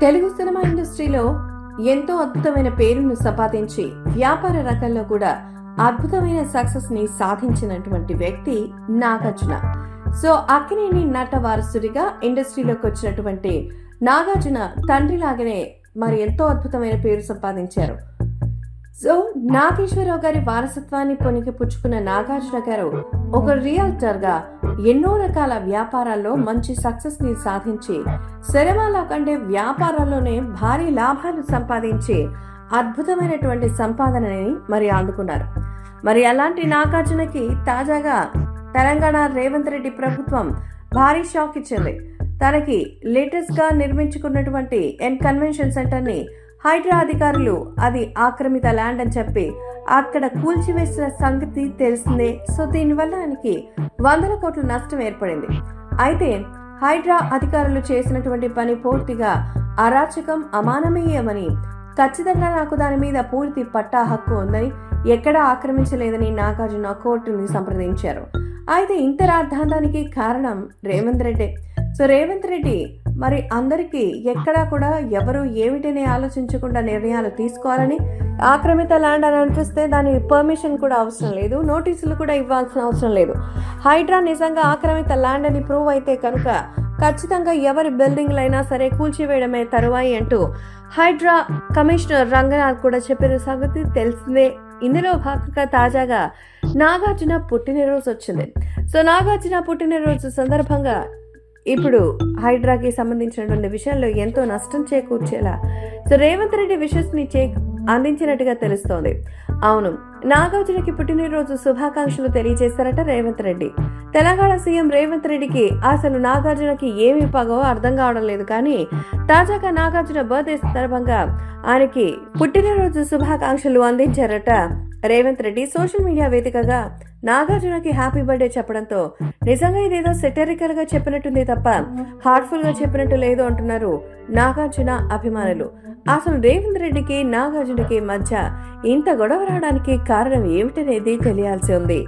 Telugu cinema ఇండస్ట్రీలో ఎంతో అద్భుతమైన పేరును సంపాదించి వ్యాపార రంగంలో కూడా అద్భుతమైన సక్సెస్ ని సాధించినటువంటి వ్యక్తి నాగార్జున. సో అక్కినేని నట వారసుడిగా ఇండస్ట్రీలోకి వచ్చినటువంటి నాగార్జున తండ్రి లాగానే మరి ఎంతో అద్భుతమైన పేరు సంపాదించారు. సో నాగేశ్వరరావు గారి వారసత్వాన్ని పొనికి పుచ్చుకున్న నాగార్జున గారు ఒక రియల్టర్ గా ఎన్నో రకాల వ్యాపారాల్లో మంచి సక్సెస్ ని సాధించి సినిమాల కంటే వ్యాపారాల్లోనే భారీ లాభాలు సంపాదించి అద్భుతమైనటువంటి సంపాదనని మరి అందుకున్నారు. మరి అలాంటి నాగార్జునకి తాజాగా తెలంగాణ రేవంత్ రెడ్డి ప్రభుత్వం భారీ షాక్ ఇచ్చింది. తనకి లేటెస్ట్ గా నిర్మించుకున్నటువంటి కన్వెన్షన్ సెంటర్ ని హైడ్రా అధికారులు అది ఆక్రమిత ల్యాండ్ అని చెప్పి అక్కడ కూల్చివేసిన సంగతి తెలిసిందే. సో దీనివల్ల ఆయనకి 100 కోట్ల నష్టం ఏర్పడింది. అయితే హైడ్రా అధికారులు చేసినటువంటి పని పూర్తిగా అరాచకం, అమానవీయమని, ఖచ్చితంగా నాకు దాని మీద పూర్తి పట్టా హక్కు ఉందని, ఎక్కడా ఆక్రమించలేదని నాగార్జున కోర్టుని సంప్రదించారు. అయితే ఇంత రాద్ధాంతానికి కారణం రేవంత్ రెడ్డి. సో రేవంత్ రెడ్డి మరి అందరికీ ఎక్కడా కూడా ఎవరు ఏమిటనే ఆలోచించకుండా నిర్ణయాలు తీసుకోవాలని, ఆక్రమిత ల్యాండ్ అని అనిపిస్తే దాని పర్మిషన్ కూడా అవసరం లేదు, నోటీసులు కూడా ఇవ్వాల్సిన అవసరం లేదు. హైడ్రా నిజంగా ఆక్రమిత ల్యాండ్ అని ప్రూవ్ అయితే కనుక ఖచ్చితంగా ఎవరి బిల్డింగ్లైనా సరే కూల్చివేయడమే తరువాయి అంటూ హైడ్రా కమిషనర్ రంగనాథ్ కూడా చెప్పిన సంగతి తెలిసిందే. ఇందులో భాగంగా తాజాగా నాగార్జున పుట్టినరోజు వచ్చింది. సో నాగార్జున పుట్టినరోజు సందర్భంగా ఇప్పుడు హైడ్రాకి సంబంధించినటువంటి విషయంలో ఎంతో నష్టం చేకూర్చేలా సో రేవంత్ రెడ్డి విషెస్ ని అందించినట్టుగా తెలుస్తోంది. అవును, నాగార్జునకి పుట్టినరోజు శుభాకాంక్షలు తెలియజేశారట రేవంత్ రెడ్డి. తెలంగాణ సీఎం రేవంత్ రెడ్డికి అసలు నాగార్జునకి ఏమి పగో అర్థం కావడం లేదు. కానీ తాజాగా నాగార్జున బర్త్డే సందర్భంగా ఆయనకి పుట్టినరోజు శుభాకాంక్షలు అందించారట రేవంత్ రెడ్డి. సోషల్ మీడియా వేదికగా నాగార్జునకి హ్యాపీ బర్త్డే చెప్పడంతో నిజంగా ఇదేదో సెటరికల్ గా చెప్పినట్టుంది తప్ప హార్ట్ఫుల్ గా చెప్పినట్టు లేదు అంటున్నారు నాగార్జున అభిమానులు. అసలు రేవంత్ రెడ్డికి నాగార్జునకి మధ్య ఇంత గొడవ రావడానికి కారణం ఏమిటనేది తెలియాల్సి ఉంది.